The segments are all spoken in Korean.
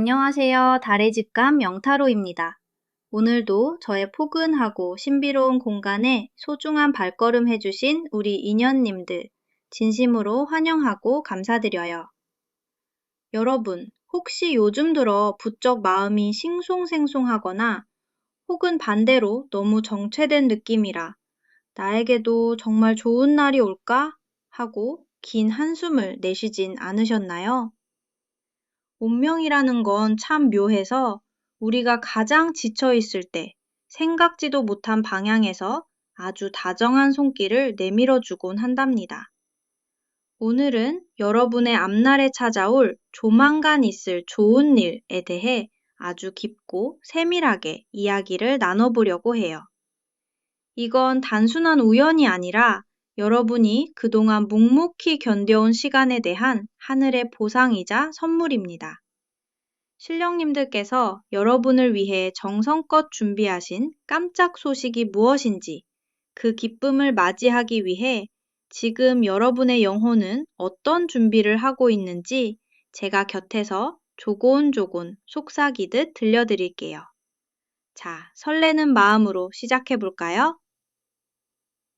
안녕하세요. 달의 집감 영타로입니다. 오늘도 저의 포근하고 신비로운 공간에 소중한 발걸음 해주신 우리 인연님들 진심으로 환영하고 감사드려요. 여러분, 혹시 요즘 들어 부쩍 마음이 싱숭생숭하거나 혹은 반대로 너무 정체된 느낌이라 나에게도 정말 좋은 날이 올까? 하고 긴 한숨을 내쉬진 않으셨나요? 운명이라는 건 참 묘해서 우리가 가장 지쳐 있을 때 생각지도 못한 방향에서 아주 다정한 손길을 내밀어 주곤 한답니다. 오늘은 여러분의 앞날에 찾아올 조만간 있을 좋은 일에 대해 아주 깊고 세밀하게 이야기를 나눠보려고 해요. 이건 단순한 우연이 아니라 여러분이 그동안 묵묵히 견뎌온 시간에 대한 하늘의 보상이자 선물입니다. 신령님들께서 여러분을 위해 정성껏 준비하신 깜짝 소식이 무엇인지 그 기쁨을 맞이하기 위해 지금 여러분의 영혼은 어떤 준비를 하고 있는지 제가 곁에서 조곤조곤 속삭이듯 들려드릴게요. 자, 설레는 마음으로 시작해 볼까요?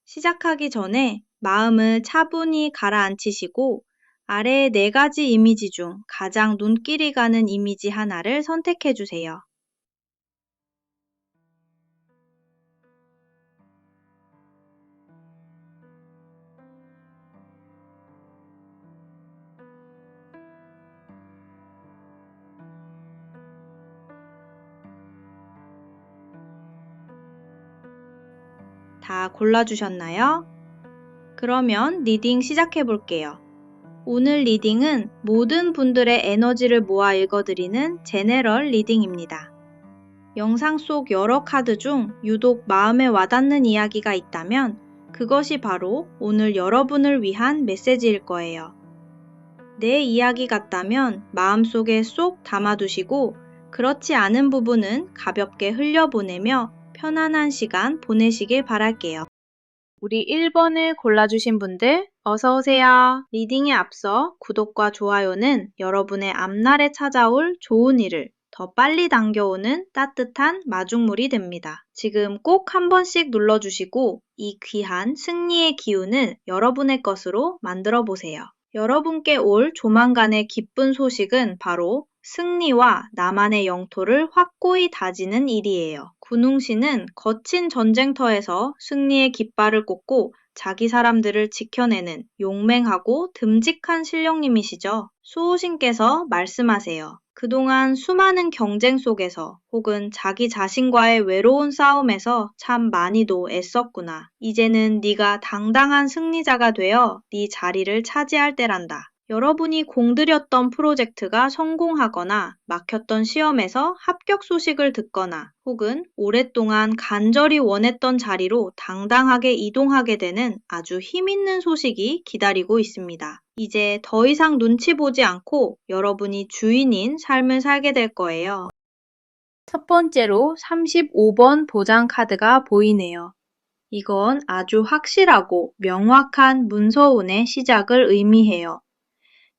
시작하기 전에 마음을 차분히 가라앉히시고 아래의 4가지 이미지 중 가장 눈길이 가는 이미지 하나를 선택해 주세요. 다 골라주셨나요? 그러면 리딩 시작해 볼게요. 오늘 리딩은 모든 분들의 에너지를 모아 읽어드리는 제네럴 리딩입니다. 영상 속 여러 카드 중 유독 마음에 와닿는 이야기가 있다면 그것이 바로 오늘 여러분을 위한 메시지일 거예요. 내 이야기 같다면 마음속에 쏙 담아두시고 그렇지 않은 부분은 가볍게 흘려보내며 편안한 시간 보내시길 바랄게요. 우리 1번을 골라주신 분들 어서 오세요. 리딩에 앞서 구독과 좋아요는 여러분의 앞날에 찾아올 좋은 일을 더 빨리 당겨오는 따뜻한 마중물이 됩니다. 지금 꼭 한 번씩 눌러주시고 이 귀한 승리의 기운을 여러분의 것으로 만들어 보세요. 여러분께 올 조만간의 기쁜 소식은 바로 승리와 나만의 영토를 확고히 다지는 일이에요. 군웅씨는 거친 전쟁터에서 승리의 깃발을 꽂고 자기 사람들을 지켜내는 용맹하고 듬직한 신령님이시죠. 수호신께서 말씀하세요. 그동안 수많은 경쟁 속에서 혹은 자기 자신과의 외로운 싸움에서 참 많이도 애썼구나. 이제는 네가 당당한 승리자가 되어 네 자리를 차지할 때란다. 여러분이 공들였던 프로젝트가 성공하거나 막혔던 시험에서 합격 소식을 듣거나 혹은 오랫동안 간절히 원했던 자리로 당당하게 이동하게 되는 아주 힘있는 소식이 기다리고 있습니다. 이제 더 이상 눈치 보지 않고 여러분이 주인인 삶을 살게 될 거예요. 첫 번째로 35번 보장 카드가 보이네요. 이건 아주 확실하고 명확한 문서운의 시작을 의미해요.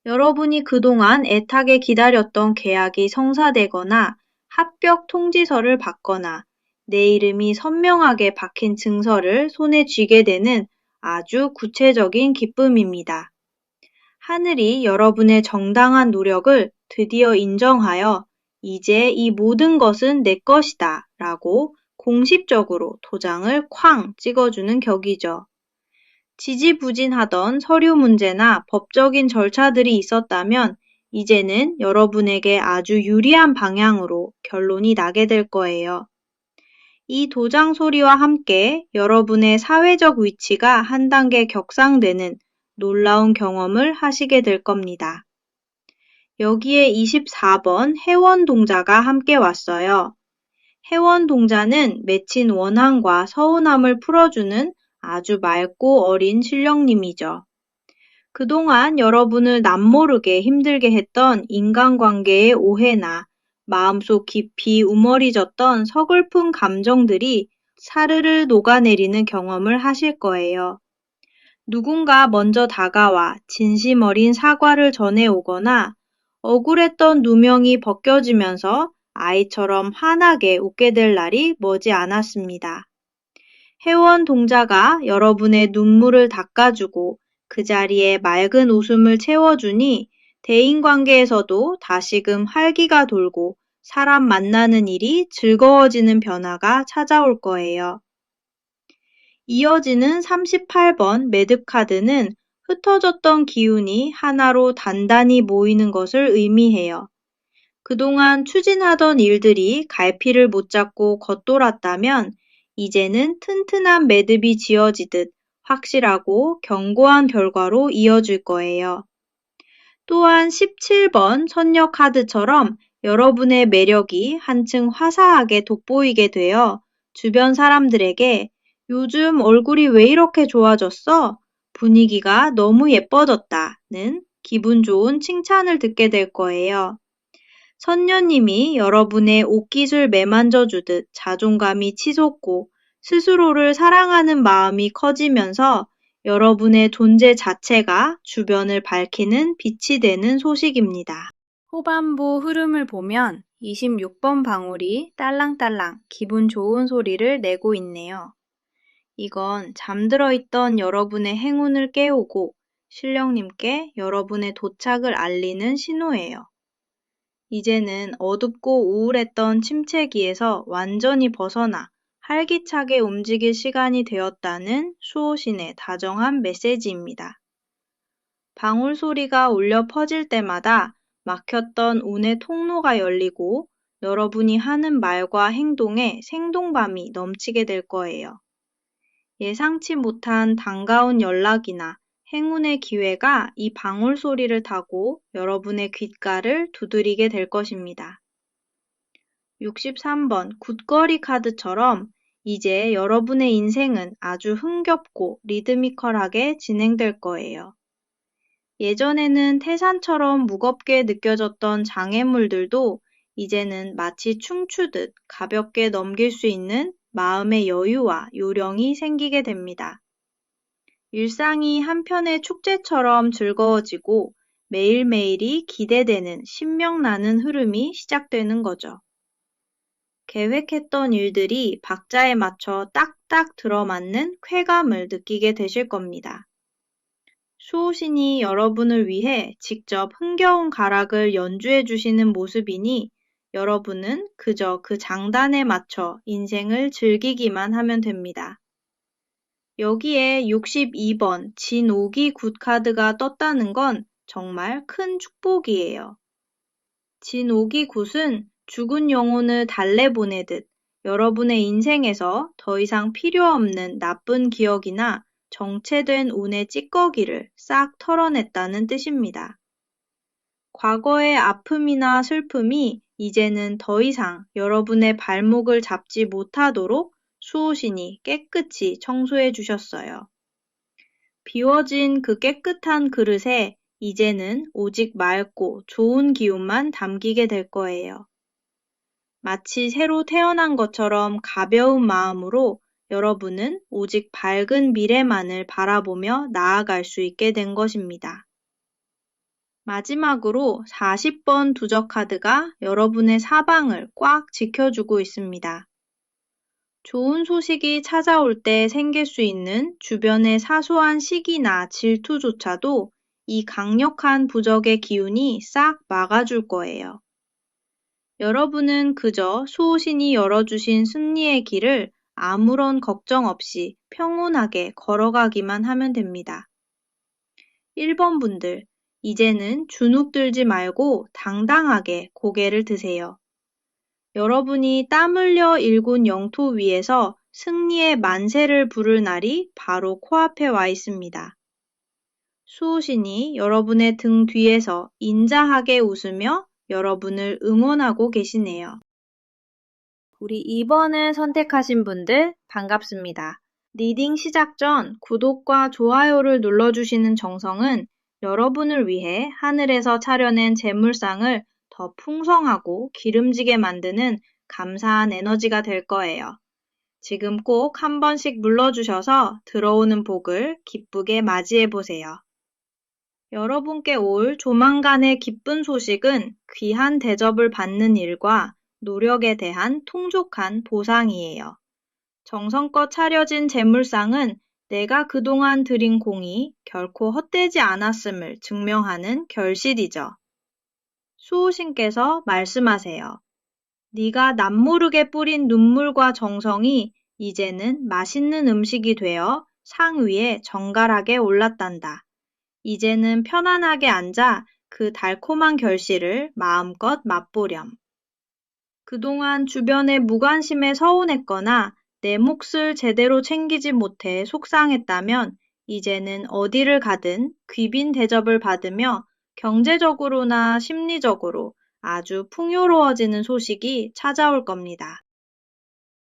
여러분이 그동안 애타게 기다렸던 계약이 성사되거나 합격 통지서를 받거나 내 이름이 선명하게 박힌 증서를 손에 쥐게 되는 아주 구체적인 기쁨입니다. 하늘이 여러분의 정당한 노력을 드디어 인정하여 이제 이 모든 것은 내 것이다 라고 공식적으로 도장을 쾅 찍어주는 격이죠. 지지부진하던 서류 문제나 법적인 절차들이 있었다면 이제는 여러분에게 아주 유리한 방향으로 결론이 나게 될 거예요. 이 도장 소리와 함께 여러분의 사회적 위치가 한 단계 격상되는 놀라운 경험을 하시게 될 겁니다. 여기에 24번 회원 동자가 함께 왔어요. 회원 동자는 맺힌 원한과 서운함을 풀어주는 아주 맑고 어린 신령님이죠. 그동안 여러분을 남모르게 힘들게 했던 인간관계의 오해나 마음속 깊이 우머리졌던 서글픈 감정들이 사르르 녹아내리는 경험을 하실 거예요. 누군가 먼저 다가와 진심 어린 사과를 전해오거나 억울했던 누명이 벗겨지면서 아이처럼 환하게 웃게 될 날이 머지 않았습니다. 회원 동자가 여러분의 눈물을 닦아주고 그 자리에 맑은 웃음을 채워주니 대인관계에서도 다시금 활기가 돌고 사람 만나는 일이 즐거워지는 변화가 찾아올 거예요. 이어지는 38번 매듭카드는 흩어졌던 기운이 하나로 단단히 모이는 것을 의미해요. 그동안 추진하던 일들이 갈피를 못 잡고 겉돌았다면 이제는 튼튼한 매듭이 지어지듯 확실하고 견고한 결과로 이어질 거예요. 또한 17번 선녀 카드처럼 여러분의 매력이 한층 화사하게 돋보이게 되어 주변 사람들에게 요즘 얼굴이 왜 이렇게 좋아졌어? 분위기가 너무 예뻐졌다는 기분 좋은 칭찬을 듣게 될 거예요. 선녀님이 여러분의 옷깃을 매만져 주듯 자존감이 치솟고 스스로를 사랑하는 마음이 커지면서 여러분의 존재 자체가 주변을 밝히는 빛이 되는 소식입니다. 후반부 흐름을 보면 26번 방울이 딸랑딸랑 기분 좋은 소리를 내고 있네요. 이건 잠들어 있던 여러분의 행운을 깨우고 신령님께 여러분의 도착을 알리는 신호예요. 이제는 어둡고 우울했던 침체기에서 완전히 벗어나 활기차게 움직일 시간이 되었다는 수호신의 다정한 메시지입니다. 방울 소리가 울려 퍼질 때마다 막혔던 운의 통로가 열리고 여러분이 하는 말과 행동에 생동감이 넘치게 될 거예요. 예상치 못한 반가운 연락이나 행운의 기회가 이 방울 소리를 타고 여러분의 귓가를 두드리게 될 것입니다. 63번 굿거리 카드처럼 이제 여러분의 인생은 아주 흥겹고 리드미컬하게 진행될 거예요. 예전에는 태산처럼 무겁게 느껴졌던 장애물들도 이제는 마치 춤추듯 가볍게 넘길 수 있는 마음의 여유와 요령이 생기게 됩니다. 일상이 한편의 축제처럼 즐거워지고 매일매일이 기대되는 신명나는 흐름이 시작되는 거죠. 계획했던 일들이 박자에 맞춰 딱딱 들어맞는 쾌감을 느끼게 되실 겁니다. 수호신이 여러분을 위해 직접 흥겨운 가락을 연주해 주시는 모습이니 여러분은 그저 그 장단에 맞춰 인생을 즐기기만 하면 됩니다. 여기에 62번 진오기 굿카드가 떴다는 건 정말 큰 축복이에요. 진오기 굿은 죽은 영혼을 달래보내듯 여러분의 인생에서 더 이상 필요 없는 나쁜 기억이나 정체된 운의 찌꺼기를 싹 털어냈다는 뜻입니다. 과거의 아픔이나 슬픔이 이제는 더 이상 여러분의 발목을 잡지 못하도록 수호신이 깨끗이 청소해 주셨어요. 비워진 그 깨끗한 그릇에 이제는 오직 맑고 좋은 기운만 담기게 될 거예요. 마치 새로 태어난 것처럼 가벼운 마음으로 여러분은 오직 밝은 미래만을 바라보며 나아갈 수 있게 된 것입니다. 마지막으로 40번 두적 카드가 여러분의 사방을 꽉 지켜주고 있습니다. 좋은 소식이 찾아올 때 생길 수 있는 주변의 사소한 시기나 질투조차도 이 강력한 부적의 기운이 싹 막아줄 거예요. 여러분은 그저 수호신이 열어주신 승리의 길을 아무런 걱정 없이 평온하게 걸어가기만 하면 됩니다. 1번 분들, 이제는 주눅 들지 말고 당당하게 고개를 드세요. 여러분이 땀 흘려 일군 영토 위에서 승리의 만세를 부를 날이 바로 코앞에 와 있습니다. 수호신이 여러분의 등 뒤에서 인자하게 웃으며 여러분을 응원하고 계시네요. 우리 2번을 선택하신 분들 반갑습니다. 리딩 시작 전 구독과 좋아요를 눌러주시는 정성은 여러분을 위해 하늘에서 차려낸 재물상을 더 풍성하고 기름지게 만드는 감사한 에너지가 될 거예요. 지금 꼭 한 번씩 눌러주셔서 들어오는 복을 기쁘게 맞이해 보세요. 여러분께 올 조만간의 기쁜 소식은 귀한 대접을 받는 일과 노력에 대한 풍족한 보상이에요. 정성껏 차려진 제물상은 내가 그동안 들인 공이 결코 헛되지 않았음을 증명하는 결실이죠. 수호신께서 말씀하세요. 네가 남모르게 뿌린 눈물과 정성이 이제는 맛있는 음식이 되어 상 위에 정갈하게 올랐단다. 이제는 편안하게 앉아 그 달콤한 결실을 마음껏 맛보렴. 그동안 주변의 무관심에 서운했거나 내 몫을 제대로 챙기지 못해 속상했다면 이제는 어디를 가든 귀빈 대접을 받으며 경제적으로나 심리적으로 아주 풍요로워지는 소식이 찾아올 겁니다.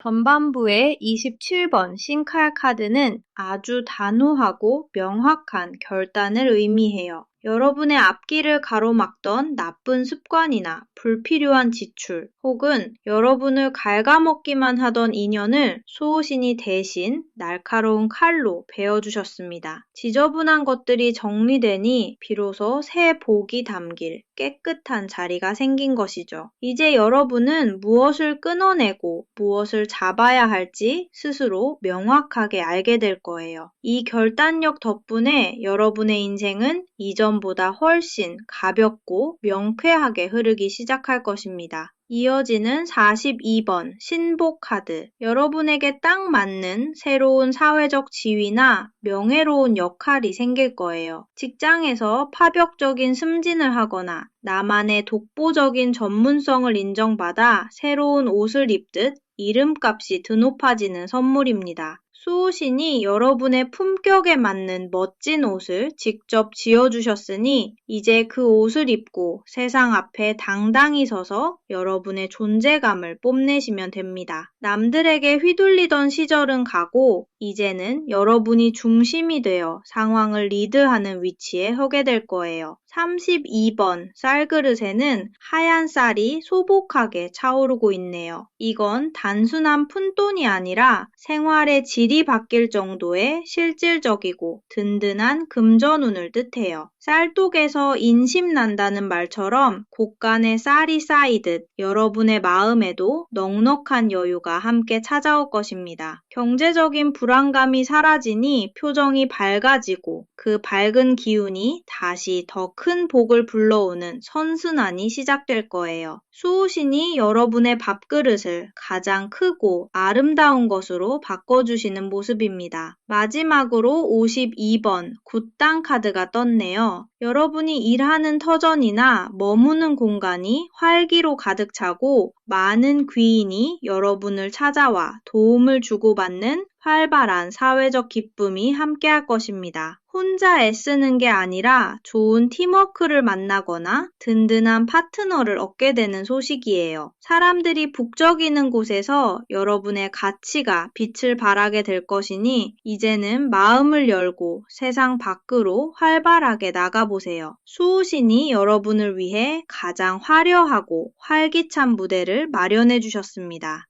전반부의 27번 싱칼 카드는 아주 단호하고 명확한 결단을 의미해요. 여러분의 앞길을 가로막던 나쁜 습관이나 불필요한 지출 혹은 여러분을 갉아먹기만 하던 인연을 수호신이 대신 날카로운 칼로 베어주셨습니다. 지저분한 것들이 정리되니 비로소 새 복이 담길 깨끗한 자리가 생긴 것이죠. 이제 여러분은 무엇을 끊어내고 무엇을 잡아야 할지 스스로 명확하게 알게 될 거예요. 이 결단력 덕분에 여러분의 인생은 이전보다 훨씬 가볍고 명쾌하게 흐르기 시작할 것입니다. 이어지는 42번 신복 카드. 여러분에게 딱 맞는 새로운 사회적 지위나 명예로운 역할이 생길 거예요. 직장에서 파격적인 승진을 하거나 나만의 독보적인 전문성을 인정받아 새로운 옷을 입듯 이름값이 드높아지는 선물입니다. 수호신이 여러분의 품격에 맞는 멋진 옷을 직접 지어주셨으니 이제 그 옷을 입고 세상 앞에 당당히 서서 여러분의 존재감을 뽐내시면 됩니다. 남들에게 휘둘리던 시절은 가고 이제는 여러분이 중심이 되어 상황을 리드하는 위치에 서게 될 거예요. 32번 쌀그릇에는 하얀 쌀이 소복하게 차오르고 있네요. 이건 단순한 푼돈이 아니라 생활의 질이 바뀔 정도의 실질적이고 든든한 금전운을 뜻해요. 쌀독에서 인심 난다는 말처럼 곳간에 쌀이 쌓이듯 여러분의 마음에도 넉넉한 여유가 함께 찾아올 것입니다. 경제적인 불안감이 사라지니 표정이 밝아지고 그 밝은 기운이 다시 더 큰 복을 불러오는 선순환이 시작될 거예요. 수호신이 여러분의 밥그릇을 가장 크고 아름다운 것으로 바꿔주시는 모습입니다. 마지막으로 52번 굿당 카드가 떴네요. 여러분이 일하는 터전이나 머무는 공간이 활기로 가득 차고 많은 귀인이 여러분을 찾아와 도움을 주고받는 활발한 사회적 기쁨이 함께할 것입니다. 혼자 애쓰는 게 아니라 좋은 팀워크를 만나거나 든든한 파트너를 얻게 되는 소식이에요. 사람들이 북적이는 곳에서 여러분의 가치가 빛을 발하게 될 것이니 이제는 마음을 열고 세상 밖으로 활발하게 나가보세요. 수호신이 여러분을 위해 가장 화려하고 활기찬 무대를 마련해 주셨습니다.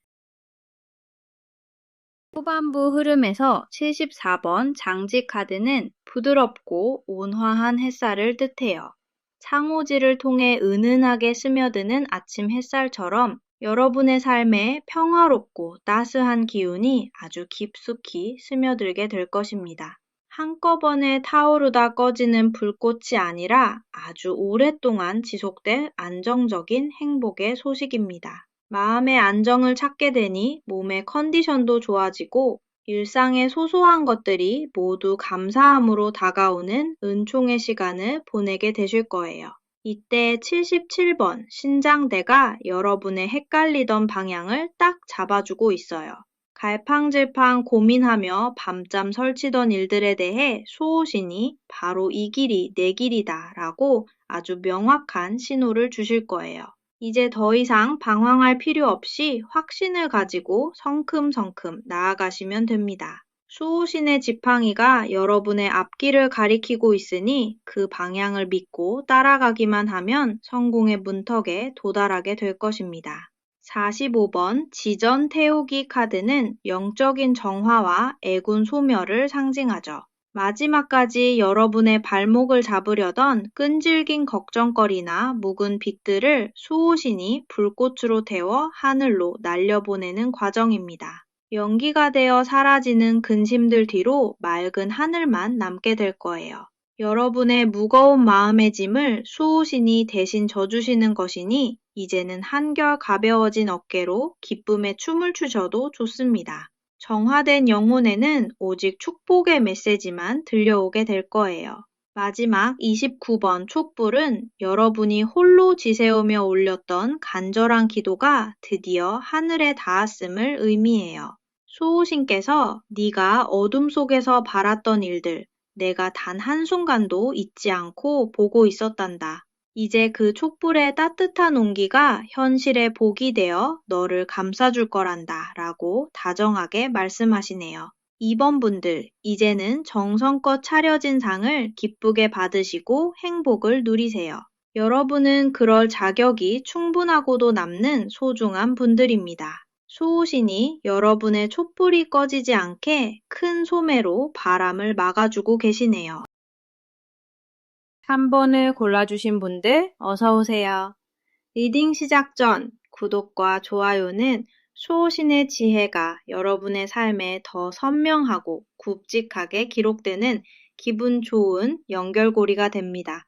후반부 흐름에서 74번 장지 카드는 부드럽고 온화한 햇살을 뜻해요. 창호지를 통해 은은하게 스며드는 아침 햇살처럼 여러분의 삶에 평화롭고 따스한 기운이 아주 깊숙이 스며들게 될 것입니다. 한꺼번에 타오르다 꺼지는 불꽃이 아니라 아주 오랫동안 지속될 안정적인 행복의 소식입니다. 마음의 안정을 찾게 되니 몸의 컨디션도 좋아지고 일상의 소소한 것들이 모두 감사함으로 다가오는 은총의 시간을 보내게 되실 거예요. 이때 77번 신장대가 여러분의 헷갈리던 방향을 딱 잡아주고 있어요. 갈팡질팡 고민하며 밤잠 설치던 일들에 대해 수호신이 바로 이 길이 내 길이다 라고 아주 명확한 신호를 주실 거예요. 이제 더 이상 방황할 필요 없이 확신을 가지고 성큼성큼 나아가시면 됩니다. 수호신의 지팡이가 여러분의 앞길을 가리키고 있으니 그 방향을 믿고 따라가기만 하면 성공의 문턱에 도달하게 될 것입니다. 45번 지전 태우기 카드는 영적인 정화와 애군 소멸을 상징하죠. 마지막까지 여러분의 발목을 잡으려던 끈질긴 걱정거리나 묵은 빚들을 수호신이 불꽃으로 태워 하늘로 날려보내는 과정입니다. 연기가 되어 사라지는 근심들 뒤로 맑은 하늘만 남게 될 거예요. 여러분의 무거운 마음의 짐을 수호신이 대신 져주시는 것이니 이제는 한결 가벼워진 어깨로 기쁨의 춤을 추셔도 좋습니다. 정화된 영혼에는 오직 축복의 메시지만 들려오게 될 거예요. 마지막 29번 촛불은 여러분이 홀로 지새우며 올렸던 간절한 기도가 드디어 하늘에 닿았음을 의미해요. 수호신께서 네가 어둠 속에서 바랐던 일들, 내가 단 한순간도 잊지 않고 보고 있었단다. 이제 그 촛불의 따뜻한 온기가 현실의 복이 되어 너를 감싸줄 거란다 라고 다정하게 말씀하시네요. 2번 분들, 이제는 정성껏 차려진 상을 기쁘게 받으시고 행복을 누리세요. 여러분은 그럴 자격이 충분하고도 남는 소중한 분들입니다. 수호신이 여러분의 촛불이 꺼지지 않게 큰 소매로 바람을 막아주고 계시네요. 3번을 골라주신 분들 어서 오세요. 리딩 시작 전 구독과 좋아요는 수호신의 지혜가 여러분의 삶에 더 선명하고 굵직하게 기록되는 기분 좋은 연결고리가 됩니다.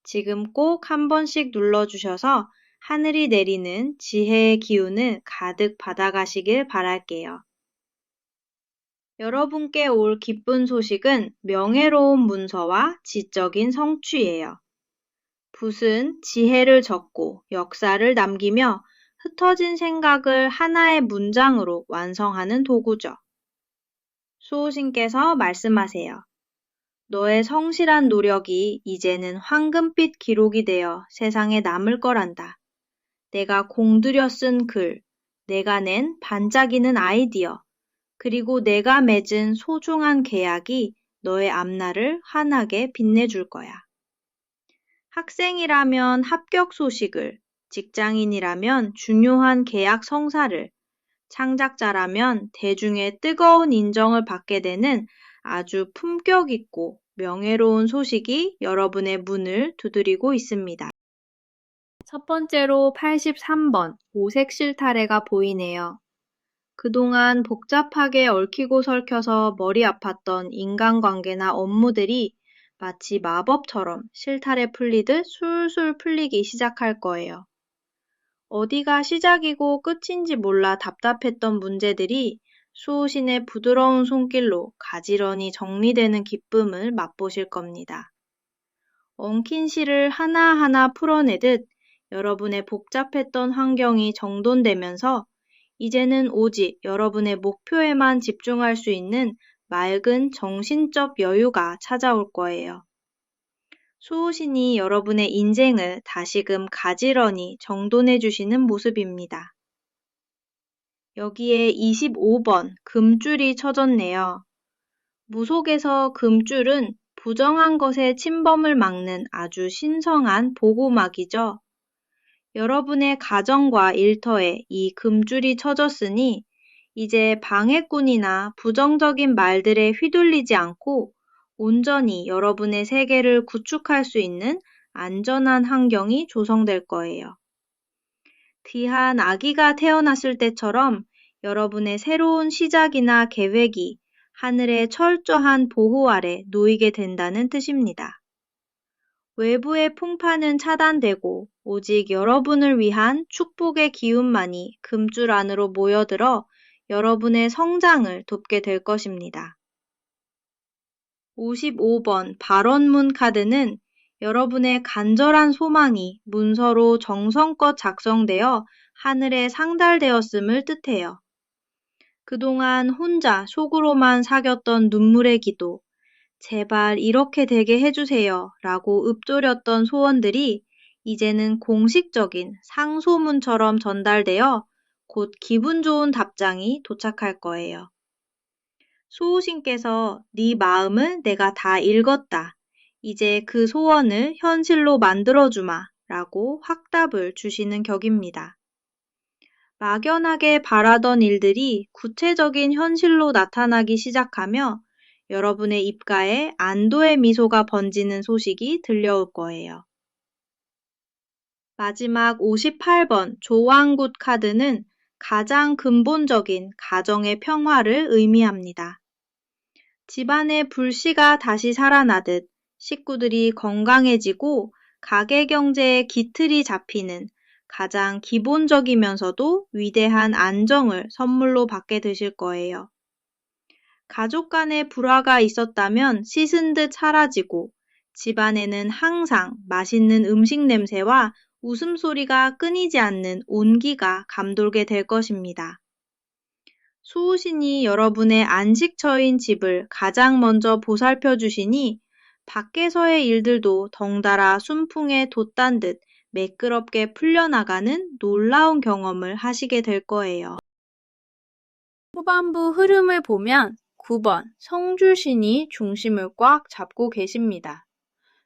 지금 꼭 한 번씩 눌러주셔서 하늘이 내리는 지혜의 기운을 가득 받아가시길 바랄게요. 여러분께 올 기쁜 소식은 명예로운 문서와 지적인 성취예요. 붓은 지혜를 적고 역사를 남기며 흩어진 생각을 하나의 문장으로 완성하는 도구죠. 수호신께서 말씀하세요. 너의 성실한 노력이 이제는 황금빛 기록이 되어 세상에 남을 거란다. 내가 공들여 쓴 글, 내가 낸 반짝이는 아이디어, 그리고 내가 맺은 소중한 계약이 너의 앞날을 환하게 빛내줄 거야. 학생이라면 합격 소식을, 직장인이라면 중요한 계약 성사를, 창작자라면 대중의 뜨거운 인정을 받게 되는 아주 품격 있고 명예로운 소식이 여러분의 문을 두드리고 있습니다. 첫 번째로 83번 오색 실타래가 보이네요. 그동안 복잡하게 얽히고 설켜서 머리 아팠던 인간관계나 업무들이 마치 마법처럼 실타래 풀리듯 술술 풀리기 시작할 거예요. 어디가 시작이고 끝인지 몰라 답답했던 문제들이 수호신의 부드러운 손길로 가지런히 정리되는 기쁨을 맛보실 겁니다. 엉킨 실을 하나하나 풀어내듯 여러분의 복잡했던 환경이 정돈되면서 이제는 오직 여러분의 목표에만 집중할 수 있는 맑은 정신적 여유가 찾아올 거예요. 수호신이 여러분의 인생을 다시금 가지런히 정돈해 주시는 모습입니다. 여기에 25번 금줄이 쳐졌네요. 무속에서 금줄은 부정한 것의 침범을 막는 아주 신성한 보호막이죠. 여러분의 가정과 일터에 이 금줄이 쳐졌으니 이제 방해꾼이나 부정적인 말들에 휘둘리지 않고 온전히 여러분의 세계를 구축할 수 있는 안전한 환경이 조성될 거예요. 귀한 아기가 태어났을 때처럼 여러분의 새로운 시작이나 계획이 하늘의 철저한 보호 아래 놓이게 된다는 뜻입니다. 외부의 풍파는 차단되고 오직 여러분을 위한 축복의 기운만이 금줄 안으로 모여들어 여러분의 성장을 돕게 될 것입니다. 55번 발언문 카드는 여러분의 간절한 소망이 문서로 정성껏 작성되어 하늘에 상달되었음을 뜻해요. 그동안 혼자 속으로만 사겼던 눈물의 기도, 제발 이렇게 되게 해주세요 라고 읊조렸던 소원들이 이제는 공식적인 상소문처럼 전달되어 곧 기분 좋은 답장이 도착할 거예요. 수호신께서 네 마음을 내가 다 읽었다. 이제 그 소원을 현실로 만들어주마 라고 확답을 주시는 격입니다. 막연하게 바라던 일들이 구체적인 현실로 나타나기 시작하며 여러분의 입가에 안도의 미소가 번지는 소식이 들려올 거예요. 마지막 58번 조왕굿 카드는 가장 근본적인 가정의 평화를 의미합니다. 집안의 불씨가 다시 살아나듯 식구들이 건강해지고 가계 경제의 기틀이 잡히는 가장 기본적이면서도 위대한 안정을 선물로 받게 되실 거예요. 가족 간의 불화가 있었다면 씻은 듯 사라지고 집안에는 항상 맛있는 음식 냄새와 웃음소리가 끊이지 않는 온기가 감돌게 될 것입니다. 수호신이 여러분의 안식처인 집을 가장 먼저 보살펴 주시니 밖에서의 일들도 덩달아 순풍에 돛단 듯 매끄럽게 풀려나가는 놀라운 경험을 하시게 될 거예요. 후반부 흐름을 보면 9번 성주신이 중심을 꽉 잡고 계십니다.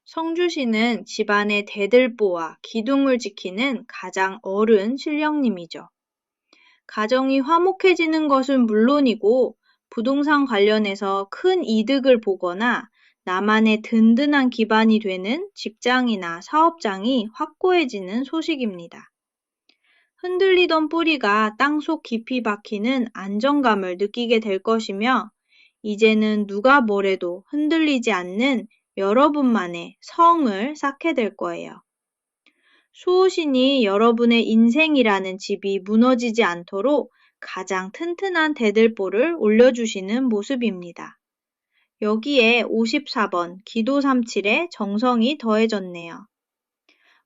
성주신은 집안의 대들보와 기둥을 지키는 가장 어른 신령님이죠. 가정이 화목해지는 것은 물론이고 부동산 관련해서 큰 이득을 보거나 나만의 든든한 기반이 되는 직장이나 사업장이 확고해지는 소식입니다. 흔들리던 뿌리가 땅속 깊이 박히는 안정감을 느끼게 될 것이며 이제는 누가 뭐래도 흔들리지 않는 여러분만의 성을 쌓게 될 거예요. 수호신이 여러분의 인생이라는 집이 무너지지 않도록 가장 튼튼한 대들보를 올려주시는 모습입니다. 여기에 54번 기도 37의 정성이 더해졌네요.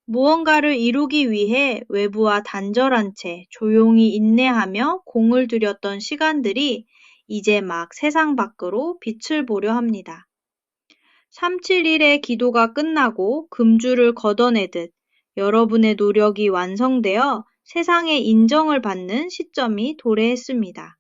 무언가를 이루기 위해 외부와 단절한 채 조용히 인내하며 공을 들였던 시간들이 이제 막 세상 밖으로 빛을 보려 합니다. 371의 기도가 끝나고 금주를 걷어내듯 여러분의 노력이 완성되어 세상의 인정을 받는 시점이 도래했습니다.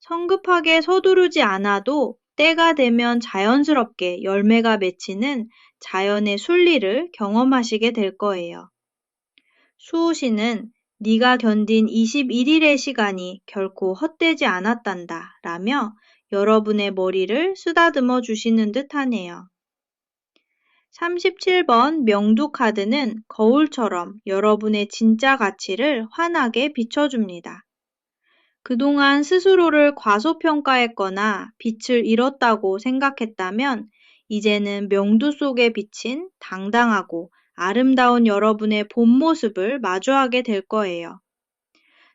성급하게 서두르지 않아도 때가 되면 자연스럽게 열매가 맺히는 자연의 순리를 경험하시게 될 거예요. 수호신은 네가 견딘 21일의 시간이 결코 헛되지 않았단다 라며 여러분의 머리를 쓰다듬어 주시는 듯 하네요. 37번 명두 카드는 거울처럼 여러분의 진짜 가치를 환하게 비춰줍니다. 그동안 스스로를 과소평가했거나 빛을 잃었다고 생각했다면 이제는 명두 속에 비친 당당하고 아름다운 여러분의 본 모습을 마주하게 될 거예요.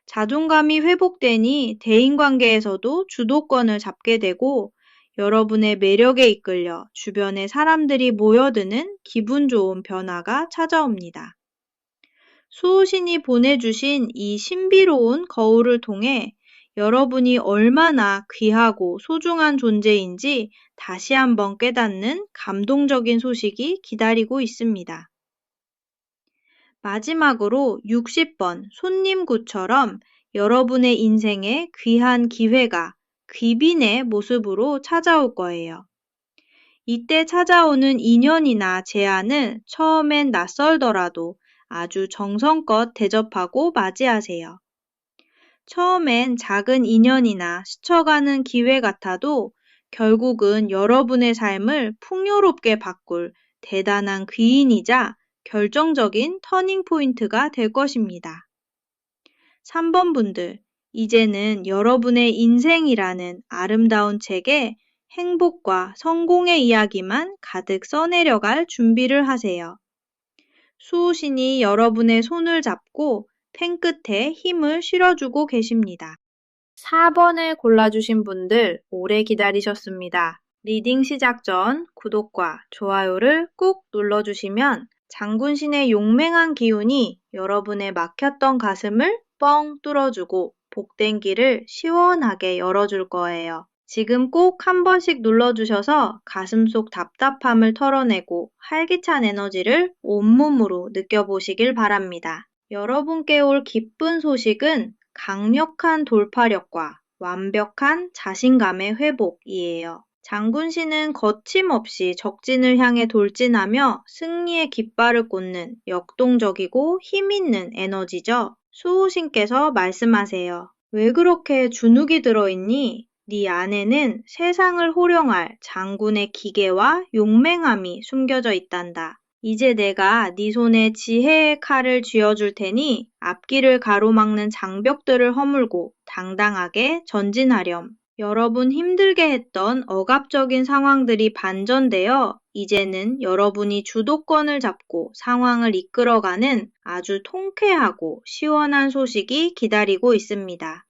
자존감이 회복되니 대인관계에서도 주도권을 잡게 되고 여러분의 매력에 이끌려 주변의 사람들이 모여드는 기분 좋은 변화가 찾아옵니다. 수호신이 보내주신 이 신비로운 거울을 통해 여러분이 얼마나 귀하고 소중한 존재인지 다시 한번 깨닫는 감동적인 소식이 기다리고 있습니다. 마지막으로 60번 손님구처럼 여러분의 인생에 귀한 기회가 귀빈의 모습으로 찾아올 거예요. 이때 찾아오는 인연이나 제안을 처음엔 낯설더라도 아주 정성껏 대접하고 맞이하세요. 처음엔 작은 인연이나 스쳐가는 기회 같아도 결국은 여러분의 삶을 풍요롭게 바꿀 대단한 귀인이자 결정적인 터닝포인트가 될 것입니다. 3번 분들, 이제는 여러분의 인생이라는 아름다운 책에 행복과 성공의 이야기만 가득 써내려갈 준비를 하세요. 수호신이 여러분의 손을 잡고 펜 끝에 힘을 실어주고 계십니다. 4번을 골라주신 분들 오래 기다리셨습니다. 리딩 시작 전 구독과 좋아요를 꾹 눌러주시면 장군신의 용맹한 기운이 여러분의 막혔던 가슴을 뻥 뚫어주고 복된 길을 시원하게 열어줄 거예요. 지금 꼭 한 번씩 눌러주셔서 가슴속 답답함을 털어내고 활기찬 에너지를 온몸으로 느껴보시길 바랍니다. 여러분께 올 기쁜 소식은 강력한 돌파력과 완벽한 자신감의 회복이에요. 장군신은 거침없이 적진을 향해 돌진하며 승리의 깃발을 꽂는 역동적이고 힘있는 에너지죠. 수호신께서 말씀하세요. 왜 그렇게 주눅이 들어있니? 네 안에는 세상을 호령할 장군의 기계와 용맹함이 숨겨져 있단다. 이제 내가 네 손에 지혜의 칼을 쥐어줄 테니 앞길을 가로막는 장벽들을 허물고 당당하게 전진하렴. 여러분 힘들게 했던 억압적인 상황들이 반전되어 이제는 여러분이 주도권을 잡고 상황을 이끌어가는 아주 통쾌하고 시원한 소식이 기다리고 있습니다.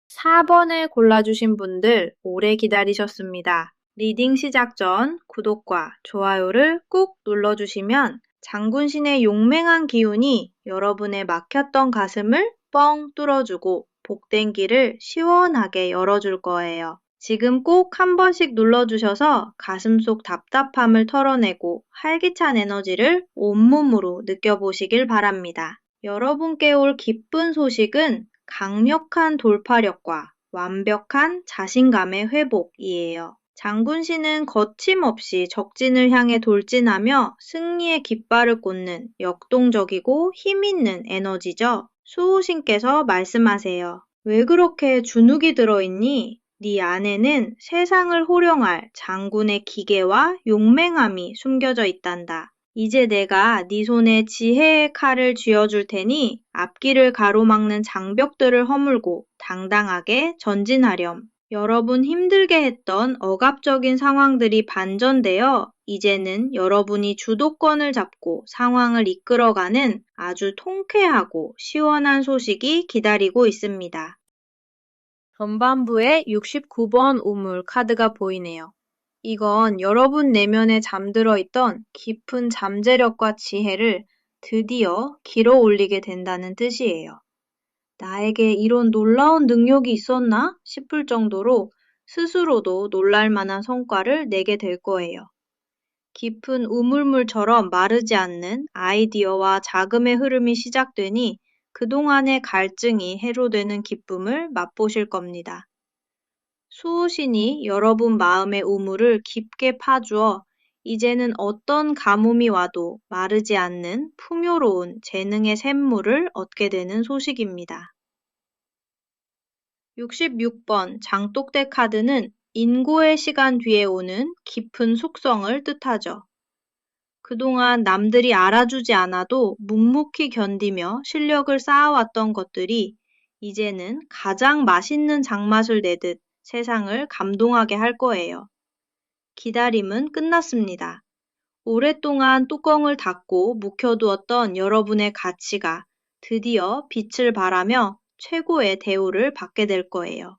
4번을 골라주신 분들 오래 기다리셨습니다. 리딩 시작 전 구독과 좋아요를 꾹 눌러주시면 장군신의 용맹한 기운이 여러분의 막혔던 가슴을 뻥 뚫어주고 복된 길을 시원하게 열어줄 거예요. 지금 꼭 한 번씩 눌러주셔서 가슴속 답답함을 털어내고 활기찬 에너지를 온몸으로 느껴보시길 바랍니다. 여러분께 올 기쁜 소식은 강력한 돌파력과 완벽한 자신감의 회복이에요. 장군신은 거침없이 적진을 향해 돌진하며 승리의 깃발을 꽂는 역동적이고 힘있는 에너지죠. 수호신께서 말씀하세요. 왜 그렇게 주눅이 들어있니? 네 안에는 세상을 호령할 장군의 기계와 용맹함이 숨겨져 있단다. 이제 내가 네 손에 지혜의 칼을 쥐어줄 테니 앞길을 가로막는 장벽들을 허물고 당당하게 전진하렴. 여러분 힘들게 했던 억압적인 상황들이 반전되어 이제는 여러분이 주도권을 잡고 상황을 이끌어가는 아주 통쾌하고 시원한 소식이 기다리고 있습니다. 전반부에 69번 우물 카드가 보이네요. 이건 여러분 내면에 잠들어 있던 깊은 잠재력과 지혜를 드디어 길어 올리게 된다는 뜻이에요. 나에게 이런 놀라운 능력이 있었나 싶을 정도로 스스로도 놀랄 만한 성과를 내게 될 거예요. 깊은 우물물처럼 마르지 않는 아이디어와 자금의 흐름이 시작되니 그동안의 갈증이 해소되는 기쁨을 맛보실 겁니다. 수호신이 여러분 마음의 우물을 깊게 파주어 이제는 어떤 가뭄이 와도 마르지 않는 풍요로운 재능의 샘물을 얻게 되는 소식입니다. 66번 장독대 카드는 인고의 시간 뒤에 오는 깊은 속성을 뜻하죠. 그동안 남들이 알아주지 않아도 묵묵히 견디며 실력을 쌓아왔던 것들이 이제는 가장 맛있는 장맛을 내듯 세상을 감동하게 할 거예요. 기다림은 끝났습니다. 오랫동안 뚜껑을 닫고 묵혀두었던 여러분의 가치가 드디어 빛을 발하며 최고의 대우를 받게 될 거예요.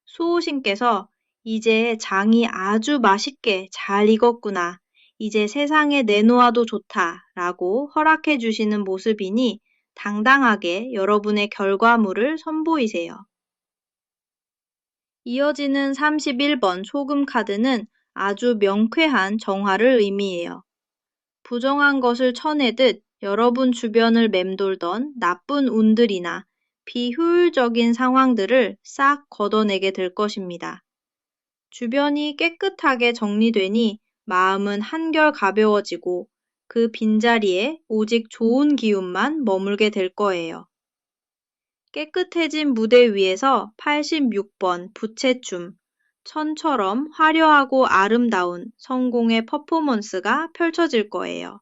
수호신께서 이제 장이 아주 맛있게 잘 익었구나. 이제 세상에 내놓아도 좋다. 라고 허락해 주시는 모습이니 당당하게 여러분의 결과물을 선보이세요. 이어지는 31번 소금 카드는 아주 명쾌한 정화를 의미해요. 부정한 것을 쳐내듯 여러분 주변을 맴돌던 나쁜 운들이나 비효율적인 상황들을 싹 걷어내게 될 것입니다. 주변이 깨끗하게 정리되니 마음은 한결 가벼워지고 그 빈자리에 오직 좋은 기운만 머물게 될 거예요. 깨끗해진 무대 위에서 86번 부채춤, 천처럼 화려하고 아름다운 성공의 퍼포먼스가 펼쳐질 거예요.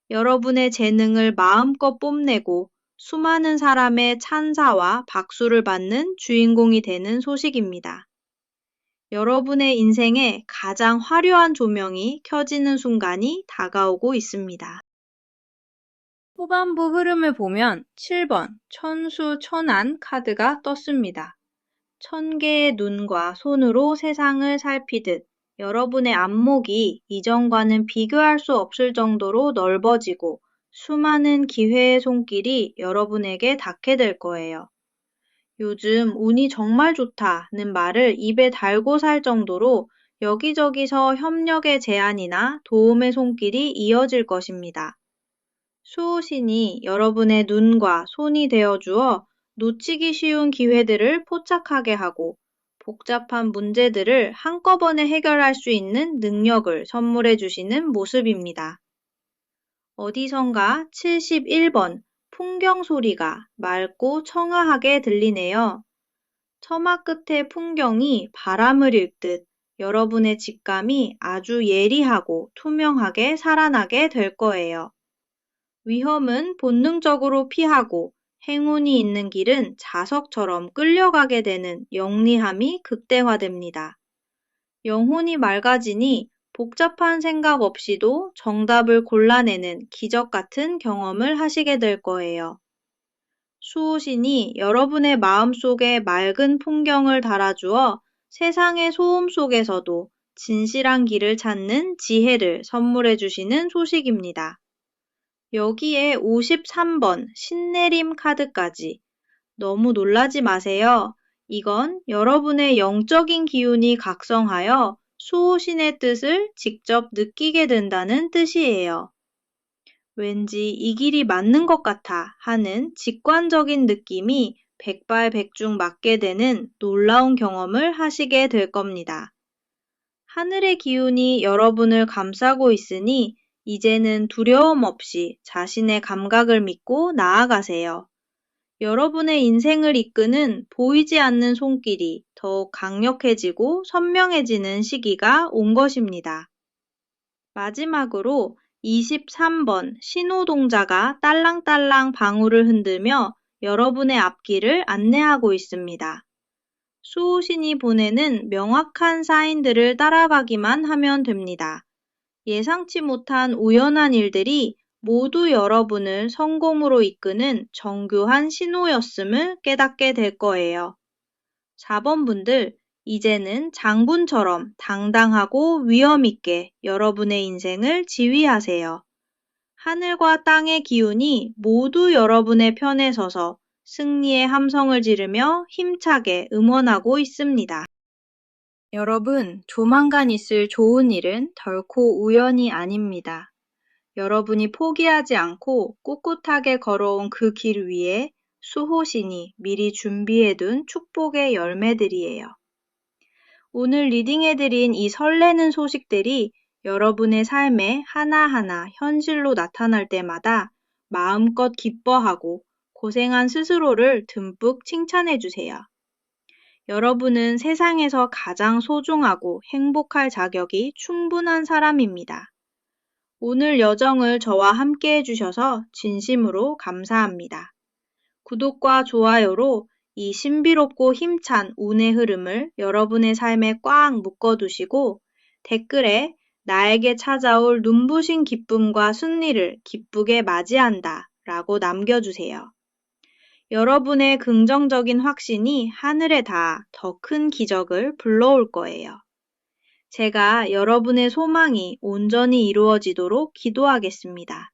여러분의 재능을 마음껏 뽐내고 수많은 사람의 찬사와 박수를 받는 주인공이 되는 소식입니다. 여러분의 인생에 가장 화려한 조명이 켜지는 순간이 다가오고 있습니다. 후반부 흐름을 보면 7번 천수천안 카드가 떴습니다. 1000개의 눈과 손으로 세상을 살피듯 여러분의 안목이 이전과는 비교할 수 없을 정도로 넓어지고 수많은 기회의 손길이 여러분에게 닿게 될 거예요. 요즘 운이 정말 좋다는 말을 입에 달고 살 정도로 여기저기서 협력의 제안이나 도움의 손길이 이어질 것입니다. 수호신이 여러분의 눈과 손이 되어주어 놓치기 쉬운 기회들을 포착하게 하고 복잡한 문제들을 한꺼번에 해결할 수 있는 능력을 선물해 주시는 모습입니다. 어디선가 71번 풍경 소리가 맑고 청아하게 들리네요. 처마 끝의 풍경이 바람을 읽듯 여러분의 직감이 아주 예리하고 투명하게 살아나게 될 거예요. 위험은 본능적으로 피하고 행운이 있는 길은 자석처럼 끌려가게 되는 영리함이 극대화됩니다. 영혼이 맑아지니 복잡한 생각 없이도 정답을 골라내는 기적 같은 경험을 하시게 될 거예요. 수호신이 여러분의 마음속에 맑은 풍경을 달아주어 세상의 소음 속에서도 진실한 길을 찾는 지혜를 선물해 주시는 소식입니다. 여기에 53번 신내림 카드까지. 너무 놀라지 마세요. 이건 여러분의 영적인 기운이 각성하여 수호신의 뜻을 직접 느끼게 된다는 뜻이에요. 왠지 이 길이 맞는 것 같아 하는 직관적인 느낌이 백발백중 맞게 되는 놀라운 경험을 하시게 될 겁니다. 하늘의 기운이 여러분을 감싸고 있으니 이제는 두려움 없이 자신의 감각을 믿고 나아가세요. 여러분의 인생을 이끄는 보이지 않는 손길이 더욱 강력해지고 선명해지는 시기가 온 것입니다. 마지막으로 23번 신호동자가 딸랑딸랑 방울을 흔들며 여러분의 앞길을 안내하고 있습니다. 수호신이 보내는 명확한 사인들을 따라가기만 하면 됩니다. 예상치 못한 우연한 일들이 모두 여러분을 성공으로 이끄는 정교한 신호였음을 깨닫게 될 거예요. 4번 분들, 이제는 장군처럼 당당하고 위엄있게 여러분의 인생을 지휘하세요. 하늘과 땅의 기운이 모두 여러분의 편에 서서 승리의 함성을 지르며 힘차게 응원하고 있습니다. 여러분, 조만간 있을 좋은 일은 결코 우연이 아닙니다. 여러분이 포기하지 않고 꿋꿋하게 걸어온 그 길 위에 수호신이 미리 준비해둔 축복의 열매들이에요. 오늘 리딩해드린 이 설레는 소식들이 여러분의 삶에 하나하나 현실로 나타날 때마다 마음껏 기뻐하고 고생한 스스로를 듬뿍 칭찬해주세요. 여러분은 세상에서 가장 소중하고 행복할 자격이 충분한 사람입니다. 오늘 여정을 저와 함께 해주셔서 진심으로 감사합니다. 구독과 좋아요로 이 신비롭고 힘찬 운의 흐름을 여러분의 삶에 꽉 묶어두시고 댓글에 나에게 찾아올 눈부신 기쁨과 승리를 기쁘게 맞이한다 라고 남겨주세요. 여러분의 긍정적인 확신이 하늘에 닿아 더 큰 기적을 불러올 거예요. 제가 여러분의 소망이 온전히 이루어지도록 기도하겠습니다.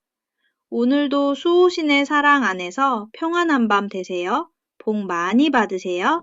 오늘도 수호신의 사랑 안에서 평안한 밤 되세요. 복 많이 받으세요.